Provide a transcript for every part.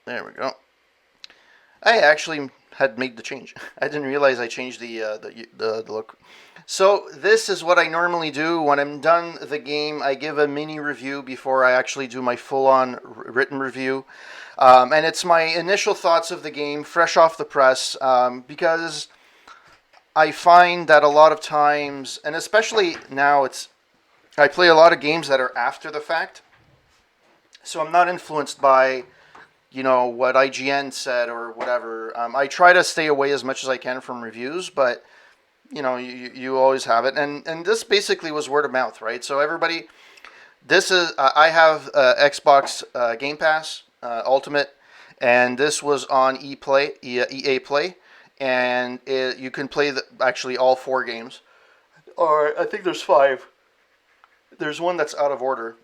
There we go. I actually had made the change. I didn't realize I changed the look. So this is what I normally do when I'm done the game. I give a mini review before I actually do my full-on written review, and it's my initial thoughts of the game, fresh off the press, because I find that a lot of times, and especially now, it's I play a lot of games that are after the fact, so I'm not influenced by what IGN said or whatever. I try to stay away as much as I can from reviews, but you always have it, and this basically was word of mouth, right? So everybody, this is I have Xbox Game Pass Ultimate, and this was on EA Play, and you can play actually all four games, or I think there's five. There's one that's out of order.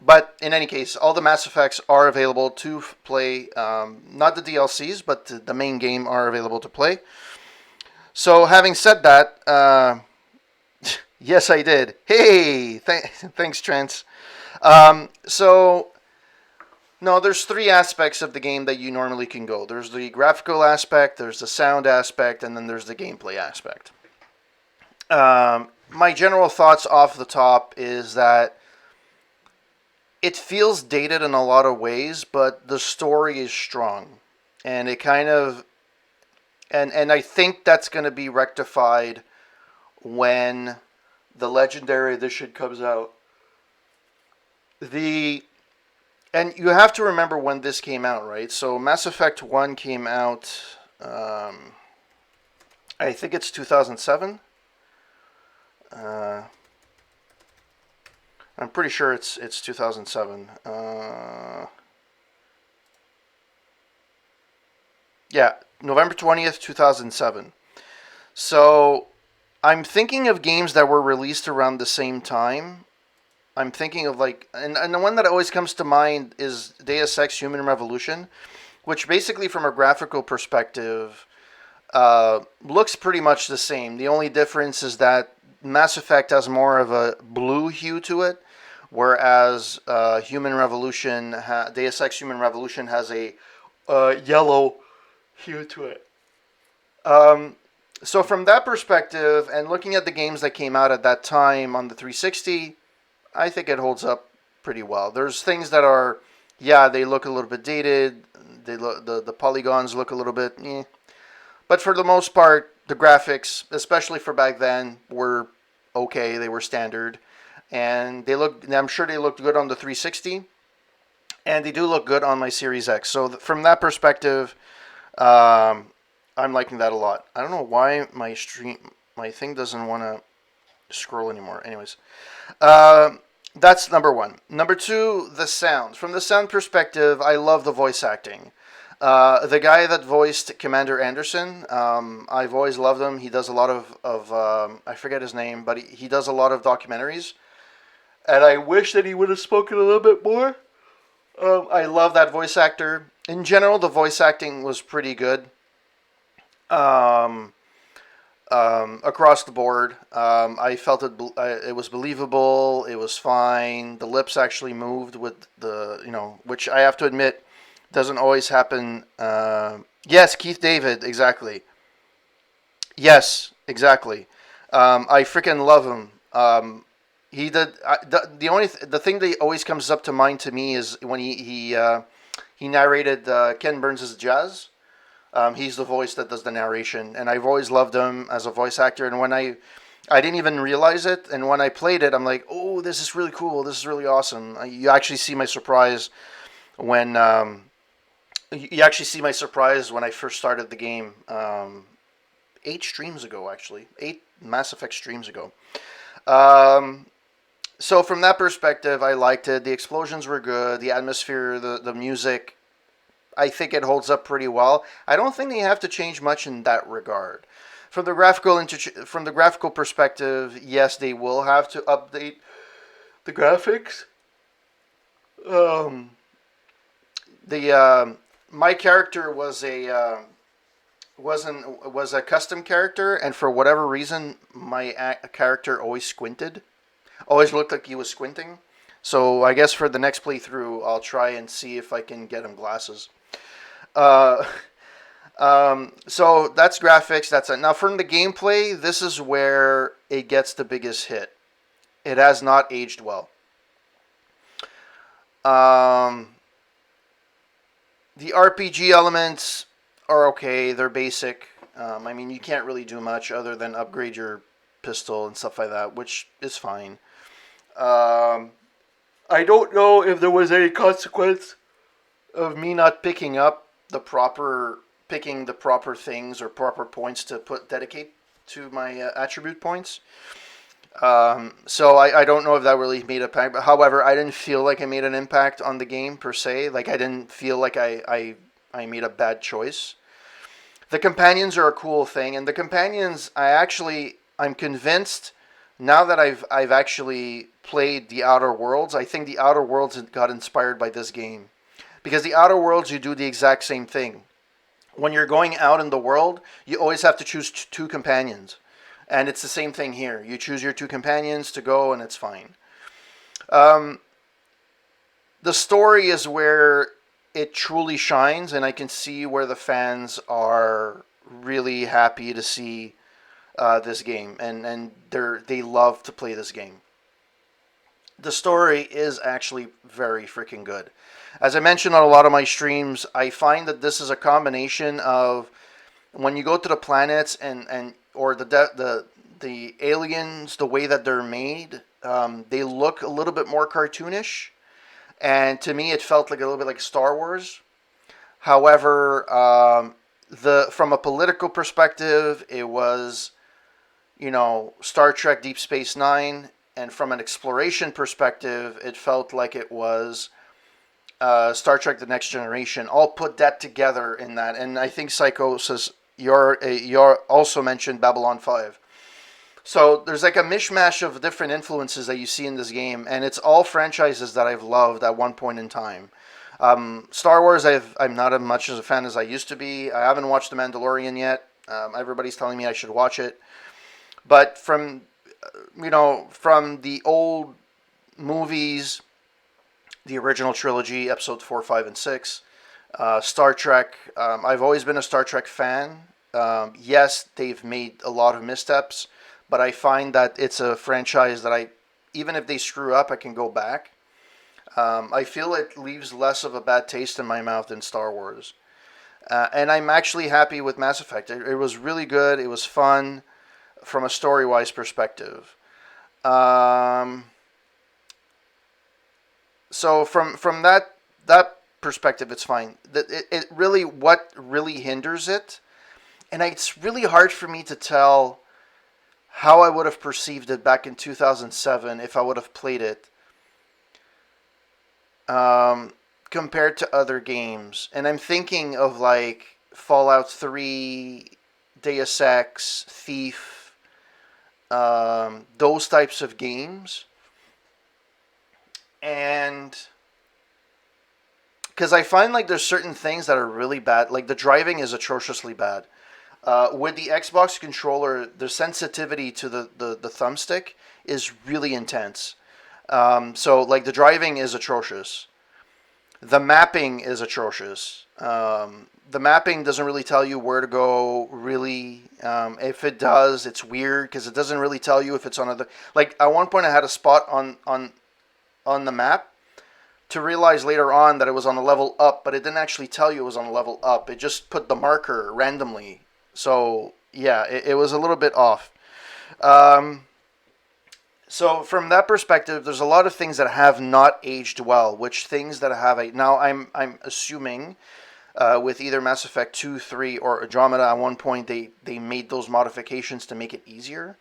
But in any case, all the Mass Effects are available to play. Not the DLCs, but the main game are available to play. So, having said that, yes, I did. Hey, thanks, Trent. So, no, there's three aspects of the game that you normally can go. There's the graphical aspect, there's the sound aspect, and then there's the gameplay aspect. My general thoughts off the top is that it feels dated in a lot of ways, but the story is strong, and it kind of and I think that's going to be rectified when the Legendary Edition comes out. The and you have to remember when this came out, right? So Mass Effect 1 came out, I think it's 2007. Uh, I'm pretty sure it's 2007. Yeah, November 20th, 2007. So I'm thinking of games that were released around the same time. I'm thinking of and the one that always comes to mind is Deus Ex Human Revolution, which basically, from a graphical perspective, looks pretty much the same. The only difference is that Mass Effect has more of a blue hue to it, whereas Deus Ex Human Revolution has a yellow hue to it. Um, so from that perspective, and looking at the games that came out at that time on the 360, I think it holds up pretty well. There's things that are, yeah, they look a little bit dated. They look the polygons look a little bit, but for the most part, the graphics, especially for back then, were okay. They were standard, and they look. I'm sure they looked good on the 360, and they do look good on my Series X. So from that perspective, um, I'm liking that a lot. I don't know why my thing doesn't want to scroll anymore. Anyways, uh, that's number one. Number two, the sound. From the sound perspective, I love the voice acting. The guy that voiced Commander Anderson, I've always loved him. He does a lot of I forget his name, but he does a lot of documentaries. And I wish that he would have spoken a little bit more. I love that voice actor. In general, the voice acting was pretty good. Um, Across the board. I felt it was believable. It was fine. The lips actually moved with which I have to admit doesn't always happen. Yes, Keith David, exactly. Yes, exactly. I freaking love him. He did the thing that always comes up to mind to me is when he narrated Ken Burns' Jazz. He's the voice that does the narration, and I've always loved him as a voice actor. And when I didn't even realize it, and when I played it, I'm like, oh, this is really cool. This is really awesome. You actually see my surprise when I first started the game. 8 streams ago, actually, 8 Mass Effect streams ago. Um, so from that perspective, I liked it. The explosions were good. The atmosphere, the music, I think it holds up pretty well. I don't think they have to change much in that regard. From the graphical perspective, yes, they will have to update the graphics. Um, the My character was a custom character, and for whatever reason, my character always squinted. Always looked like he was squinting. So I guess for the next playthrough, I'll try and see if I can get him glasses. Uh, so that's graphics. That's it. Now from the gameplay, this is where it gets the biggest hit. It has not aged well. Um, the RPG elements are okay. They're basic. I mean, you can't really do much other than upgrade your pistol and stuff like that, which is fine. Um, I don't know if there was any consequence of me not picking the proper things or proper points to dedicate to my attribute points. So I don't know if that really made an impact. But however, I didn't feel like I made an impact on the game per se. Like I didn't feel like I made a bad choice. The companions are a cool thing, and the companions I'm convinced now that I've actually played the Outer Worlds. I think the Outer Worlds got inspired by this game because the Outer Worlds you do the exact same thing. When you're going out in the world, you always have to choose two companions. And it's the same thing here. You choose your two companions to go, and it's fine. Um, the story is where it truly shines, and I can see where the fans are really happy to see this game, and they love to play this game. The story is actually very freaking good. As I mentioned on a lot of my streams, I find that this is a combination of when you go to the planets and or the aliens, the way that they're made, they look a little bit more cartoonish, and to me, it felt like a little bit like Star Wars. However, the from a political perspective, it was Star Trek Deep Space Nine, and from an exploration perspective, it felt like it was Star Trek: The Next Generation. All put that together in that, and I think Psychosis. You're also mentioned Babylon 5. So there's like a mishmash of different influences that you see in this game, and it's all franchises that I've loved at one point in time. Star Wars, I'm not as much as a fan as I used to be. I haven't watched The Mandalorian yet. Everybody's telling me I should watch it, but from the old movies, the original trilogy, episode 4, 5, and 6, Star Trek. I've always been a Star Trek fan. Yes, they've made a lot of missteps, but I find that it's a franchise that even if they screw up, I can go back. I feel it leaves less of a bad taste in my mouth than Star Wars. And I'm actually happy with Mass Effect. It was really good. It was fun from a story-wise perspective. Um, so from that perspective, it's fine. It really what really hinders it, and it's really hard for me to tell how I would have perceived it back in 2007 if I would have played it compared to other games. And I'm thinking of like Fallout 3, Deus Ex, Thief, those types of games. And because I find like there's certain things that are really bad, like the driving is atrociously bad. With the Xbox controller, the sensitivity to the thumbstick is really intense. So like the driving is atrocious. The mapping is atrocious. The mapping doesn't really tell you where to go. Really, if it does, it's weird because it doesn't really tell you if it's on other. Like at one point, I had a spot on the map to realize later on that it was on a level up, but it didn't actually tell you it was on a level up. It just put the marker randomly. So yeah, it was a little bit off. Um, so from that perspective, there's a lot of things that have not aged well. Which things that have now I'm assuming with either Mass Effect 2, 3, or Andromeda at one point they made those modifications to make it easier.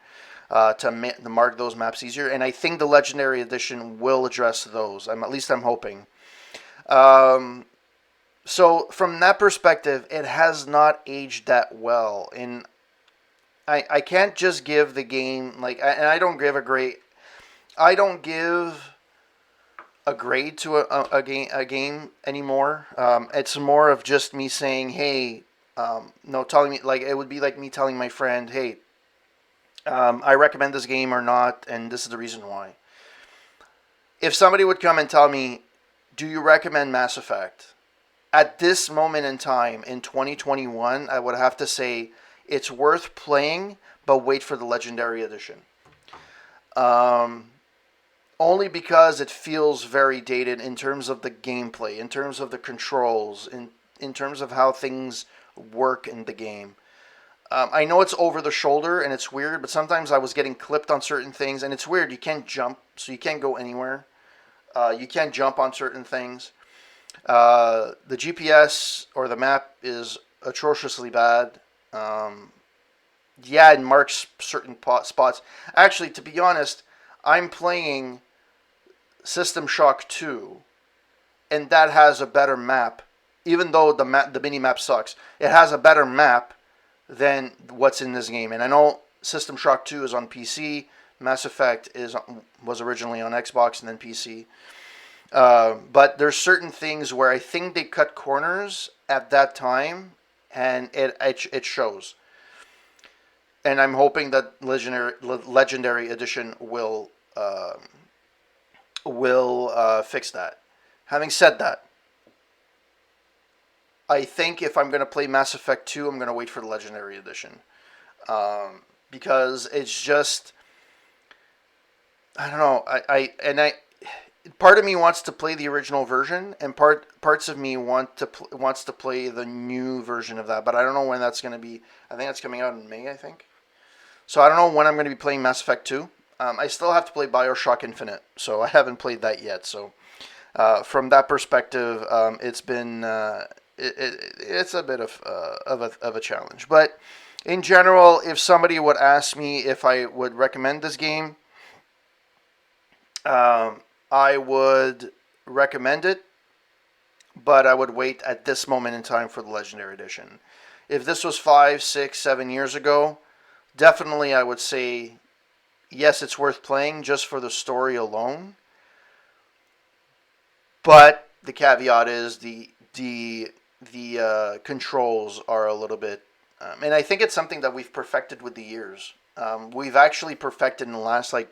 To mark those maps easier, and I think the Legendary Edition will address those. At least I'm hoping. Um, so from that perspective, it has not aged that well, and I can't just give the game and I don't give a grade to a game anymore. It's more of just me saying, hey, no, telling me like it would be like me telling my friend, hey, I recommend this game or not, and this is the reason why. If somebody would come and tell me, do you recommend Mass Effect? At this moment in time in 2021, I would have to say it's worth playing, but wait for the Legendary Edition. Um, Only because it feels very dated in terms of the gameplay, in terms of the controls, in terms of how things work in the game. I know it's over the shoulder and it's weird, but sometimes I was getting clipped on certain things, and it's weird. You can't jump, so you can't go anywhere. You can't jump on certain things. The GPS or the map is atrociously bad. Um, yeah, it marks certain spots. Actually, to be honest, I'm playing System Shock 2, and that has a better map. Even though the mini map sucks, it has a better map than what's in this game. And I know System Shock 2 is on PC. Mass Effect was originally on Xbox and then PC. But there's certain things where I think they cut corners at that time, and it shows. And I'm hoping that Legendary Edition will fix that. Having said that, I think if I'm going to play Mass Effect 2, I'm going to wait for the Legendary Edition. Because it's just, I don't know. Part of me wants to play the original version, and parts of me wants to play the new version of that. But I don't know when that's going to be. I think it's coming out in May, I think. So I don't know when I'm going to be playing Mass Effect 2. I still have to play BioShock Infinite, so I haven't played that yet. So from that perspective, it's been it's a bit of a challenge. But in general, if somebody would ask me if I would recommend this game, I would recommend it, but I would wait at this moment in time for the Legendary Edition. If this was 5, 6, 7 years ago, definitely I would say yes, it's worth playing just for the story alone. But the caveat is the controls are a little bit, and I think it's something that we've perfected with the years. We've actually perfected in the last, like,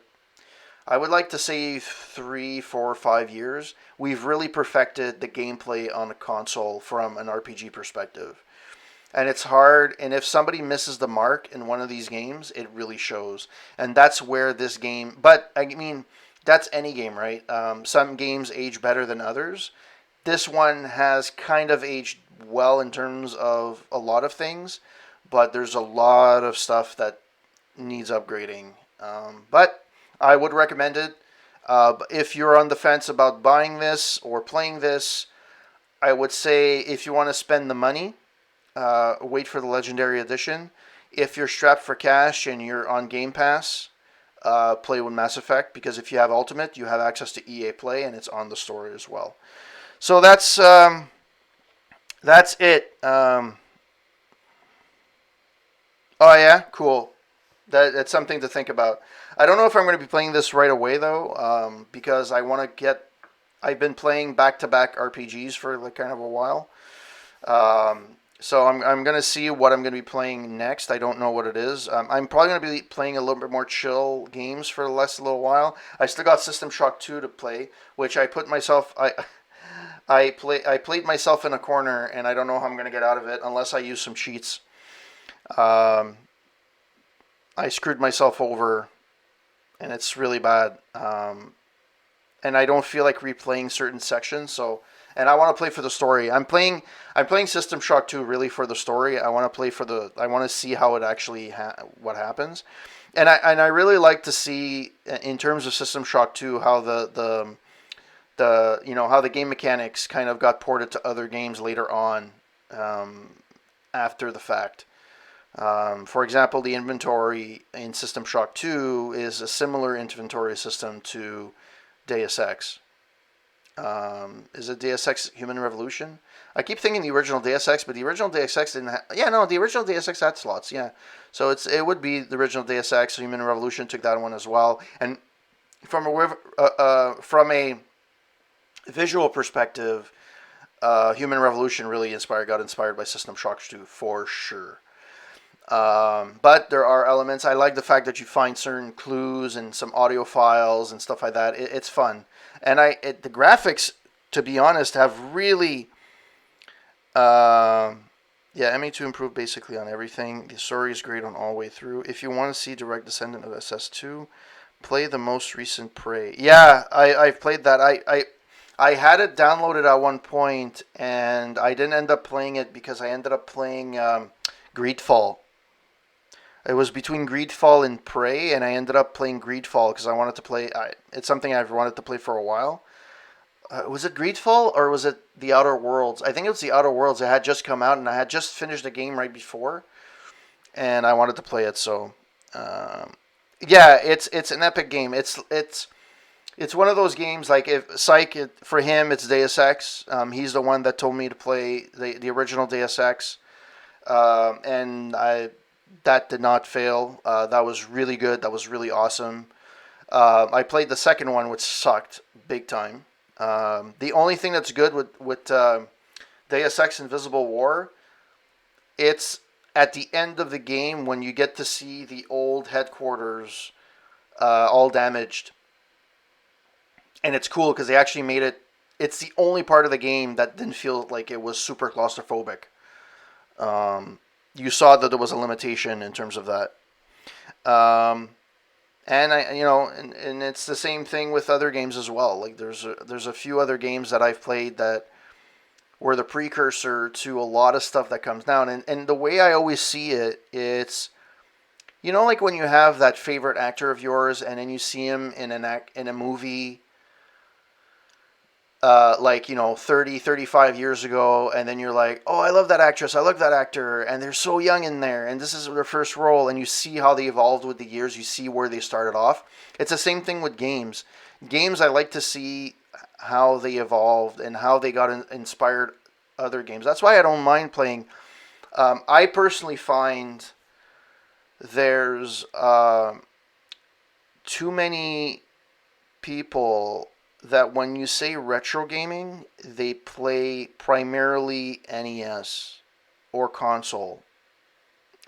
I would like to say 3, 4, 5 years. We've really perfected the gameplay on a console from an RPG perspective. And it's hard, and if somebody misses the mark in one of these games, it really shows. And that's where this game, but I mean, that's any game, right? Some games age better than others. This one has kind of aged well in terms of a lot of things, but there's a lot of stuff that needs upgrading. But I would recommend it. If you're on the fence about buying this or playing this, I would say if you want to spend the money, wait for the Legendary Edition. If you're strapped for cash and you're on Game Pass, play with Mass Effect, because if you have Ultimate, you have access to EA Play, and it's on the store as well. So that's it. Oh yeah, cool. That's something to think about. I don't know if I'm going to be playing this right away though, because I want to get. I've been playing back-to-back RPGs for like kind of a while. So I'm going to see what I'm going to be playing next. I don't know what it is. I'm probably going to be playing a little bit more chill games for a little while. I still got System Shock 2 to play, which I put myself. I played myself in a corner, and I don't know how I'm going to get out of it unless I use some cheats. I screwed myself over, and it's really bad. And I don't feel like replaying certain sections, so. And I want to play for the story. I'm playing System Shock 2 really for the story. I want to play for the. I want to see how it actually what happens, and I really like to see in terms of System Shock 2 how the how the game mechanics kind of got ported to other games later on, after the fact. For example, the inventory in System Shock 2 is a similar inventory system to Deus Ex. Is it Deus Ex Human Revolution? I keep thinking the original Deus Ex, but the original Deus Ex didn't have. Yeah, no, the original Deus Ex had slots. Yeah, so it would be the original Deus Ex Human Revolution took that one as well. And from a visual perspective, Human Revolution really got inspired by System Shock 2 for sure. But there are elements. I like the fact that you find certain clues and some audio files and stuff like that. It's fun. And the graphics, to be honest, have really Um, yeah, MA2 improved basically on everything. The story is great on all the way through. If you want to see direct descendant of SS2, play the most recent Prey. Yeah, I've played that. I had it downloaded at one point, and I didn't end up playing it because I ended up playing Greedfall. It was between Greedfall and Prey, and I ended up playing Greedfall because I wanted to play. It's something I've wanted to play for a while. Was it Greedfall or was it the Outer Worlds? I think it was the Outer Worlds. It had just come out, and I had just finished the game right before, and I wanted to play it. So, um, yeah, it's an epic game. It's one of those games like if Psych for him it's Deus Ex. He's the one that told me to play the original Deus Ex, and I that did not fail. That was really good. That was really awesome. I played the second one, which sucked big time. The only thing that's good with Deus Ex Invisible War, it's at the end of the game when you get to see the old headquarters all damaged, and it's cool because they actually made it. It's the only part of the game that didn't feel like it was super claustrophobic. Um, you saw that there was a limitation in terms of that. Um, and and it's the same thing with other games as well. Like there's a few other games that I've played that were the precursor to a lot of stuff that comes down. And the way I always see it, it's like when you have that favorite actor of yours, and then you see him in a movie, like 30, 35 years ago, and then you're like, oh, I love that actress, I love that actor, and they're so young in there, and this is their first role, and you see how they evolved with the years, you see where they started off. It's the same thing with games. I like to see how they evolved and how they got inspired other games. That's why I don't mind playing. I personally find there's too many people that when you say retro gaming, they play primarily NES or console,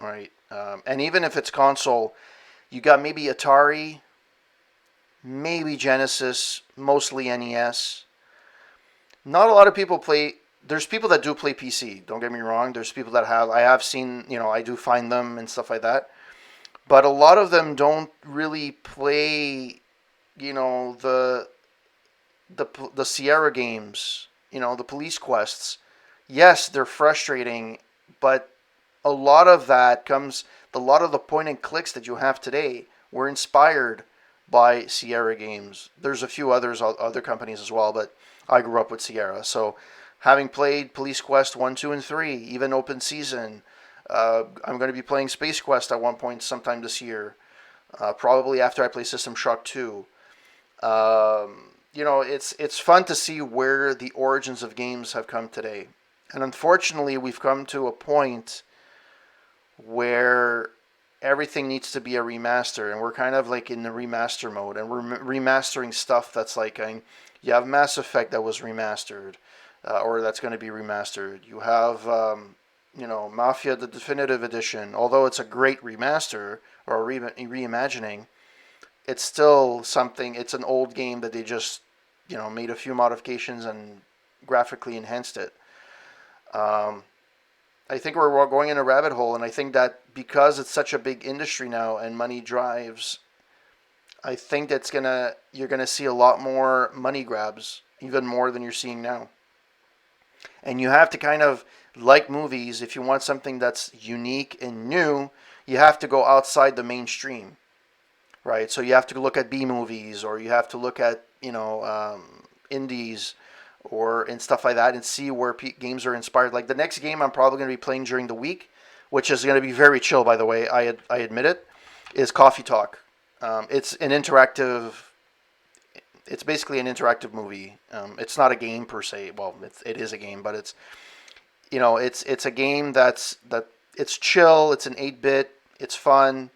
right? And even if it's console, you got maybe Atari, maybe Genesis, mostly NES. Not a lot of people play. There's people that do play PC. Don't get me wrong. There's people that have. I have seen. I do find them and stuff like that. But a lot of them don't really play. The Sierra games, the police quests. Yes, they're frustrating, but a lot of that comes. A lot of the point and clicks that you have today were inspired by Sierra games. There's a few other companies as well, but I grew up with Sierra, so having played Police Quest 1, 2, and 3, even Open Season, I'm going to be playing Space Quest at one point sometime this year, probably after I play System Shock 2. It's fun to see where the origins of games have come today. And unfortunately, we've come to a point where everything needs to be a remaster, and we're kind of like in the remaster mode, and we're remastering stuff that's like, you have Mass Effect that was remastered, or that's going to be remastered. You have, Mafia the Definitive Edition, although it's a great remaster or a reimagining, it's still something. It's an old game that they just, made a few modifications and graphically enhanced it. Um, I think we're going in a rabbit hole, and I think that because it's such a big industry now and money drives, I think you're gonna see a lot more money grabs, even more than you're seeing now. And you have to kind of like movies. If you want something that's unique and new, you have to go outside the mainstream, right? So you have to look at B movies, or you have to look at indies, or and stuff like that, and see where games are inspired. Like the next game I'm probably going to be playing during the week, which is going to be very chill, by the way. I admit it, is Coffee Talk. It's an interactive. It's basically an interactive movie. It's not a game per se. Well, it is a game, but it's a game that it's chill. It's an 8-bit. It's fun.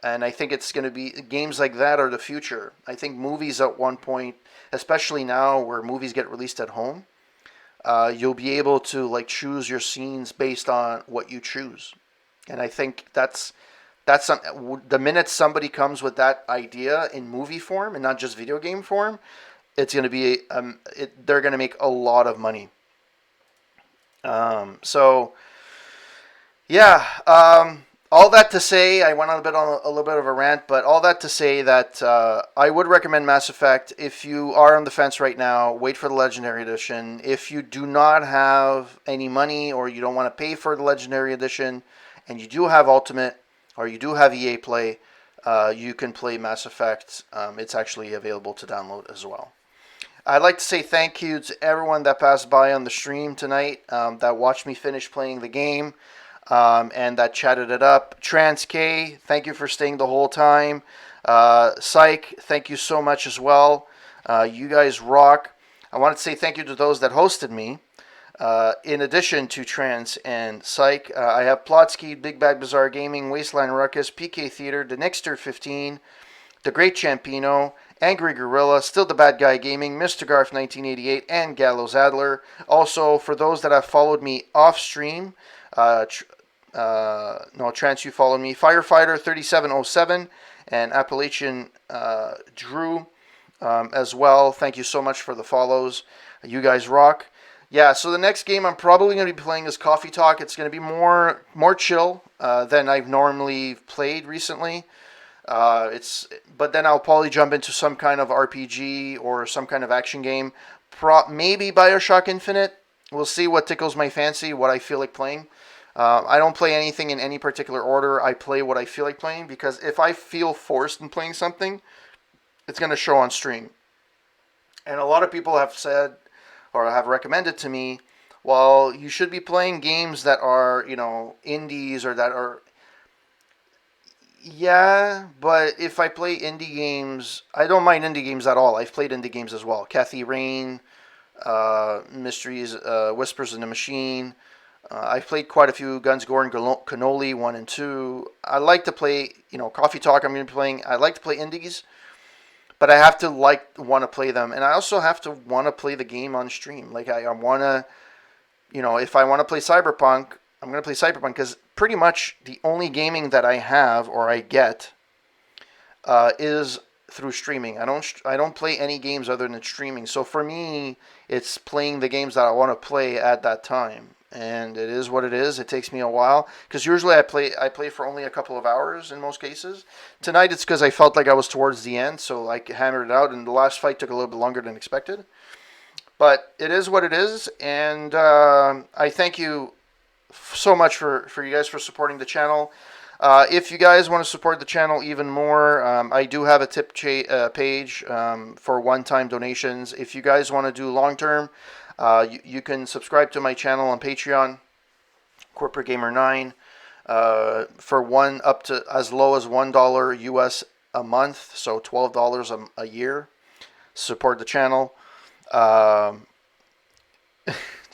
And I think it's going to be games like that are the future. I think movies at one point, especially now where movies get released at home, you'll be able to like choose your scenes based on what you choose. And I think the minute somebody comes with that idea in movie form and not just video game form, it's going to be they're going to make a lot of money. So yeah, all that to say, I went on a little bit of a rant, but all that to say that I would recommend Mass Effect. If you are on the fence right now, wait for the Legendary Edition. If you do not have any money or you don't want to pay for the Legendary Edition, and you do have Ultimate or you do have EA Play, you can play Mass Effect. It's actually available to download as well. I'd like to say thank you to everyone that passed by on the stream tonight, that watched me finish playing the game, and that chatted it up. Trans K, thank you for staying the whole time. Psych, thank you so much as well. You guys rock. I want to say thank you to those that hosted me. In addition to Trans and Psych, I have Plotsky, Big Bad Bizarre Gaming, Wasteland Ruckus, PK Theater, The Nixter 15, The Great Champino, Angry Gorilla, Still the Bad Guy Gaming, Mr. Garf 1988, and Gallows Adler. Also, for those that have followed me off stream, no, Trans, you followed me, Firefighter 3707 and Appalachian Drew as well. Thank you so much for the follows. You guys rock. Yeah, so the next game I'm probably going to be playing is Coffee Talk. It's going to be more chill than I've normally played recently. But then I'll probably jump into some kind of RPG or some kind of action game. Maybe Bioshock Infinite. We'll see what tickles my fancy, what I feel like playing. I don't play anything in any particular order. I play what I feel like playing, because if I feel forced in playing something, it's going to show on stream. And a lot of people have said or have recommended to me, well, you should be playing games that are, indies or that are... Yeah, but if I play indie games, I don't mind indie games at all. I've played indie games as well. Kathy Rain, Mysteries, Whispers in the Machine. I've played quite a few Guns, Gore, and Cannoli 1 and 2. I like to play, Coffee Talk I'm going to be playing. I like to play indies, but I have to want to play them. And I also have to want to play the game on stream. Like, I want to, if I want to play Cyberpunk, I'm going to play Cyberpunk, because pretty much the only gaming that I have or I get is through streaming. I don't play any games other than streaming. So for me, it's playing the games that I want to play at that time. And it is what it is. It takes me a while, because usually I play for only a couple of hours in most cases. Tonight it's because I felt like I was towards the end, so I hammered it out, and the last fight took a little bit longer than expected. But it is what it is, and I thank you so much for you guys for supporting the channel. If you guys want to support the channel even more, I do have a tip page for one-time donations. If you guys want to do long-term, you can subscribe to my channel on Patreon, Corporate Gamer 9, for up to as low as $1 US a month, so $12 a year. Support the channel.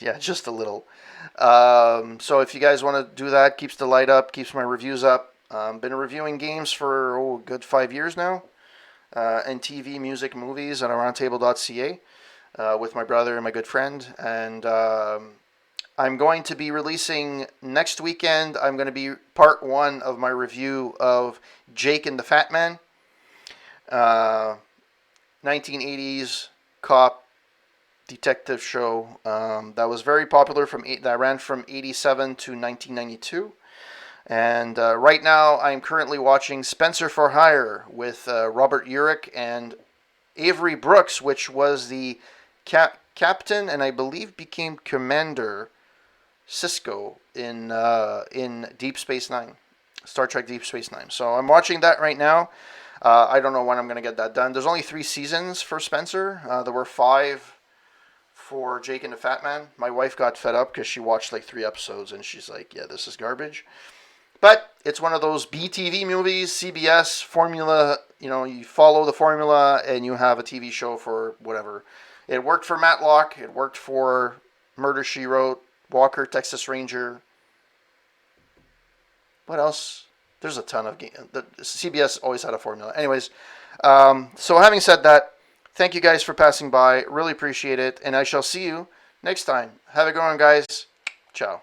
Yeah, just a little. So if you guys want to do that, keeps the light up, keeps my reviews up. Been reviewing games for a good 5 years now, and TV, music, movies at roundtable.ca with my brother and my good friend. And I'm going to be releasing next weekend. I'm going to be part 1 of my review of Jake and the Fat Man, 1980s cop detective show that was very popular that ran from 87 to 1992. And right now I'm currently watching Spencer for Hire with Robert Urich and Avery Brooks, which was the captain and I believe became Commander Sisko in Deep Space Nine, Star Trek Deep Space Nine. So I'm watching that right now. I don't know when I'm going to get that done. There's only 3 seasons for Spencer. There were 5 for Jake and the Fat Man. My wife got fed up because she watched like 3 episodes and she's like, yeah, this is garbage. But it's one of those BTV movies, CBS formula. You follow the formula and you have a TV show for whatever. It worked for Matlock. It worked for Murder, She Wrote, Walker, Texas Ranger. What else? There's a ton of games. CBS always had a formula. Anyways, so having said that, thank you guys for passing by. Really appreciate it. And I shall see you next time. Have a good one, guys. Ciao.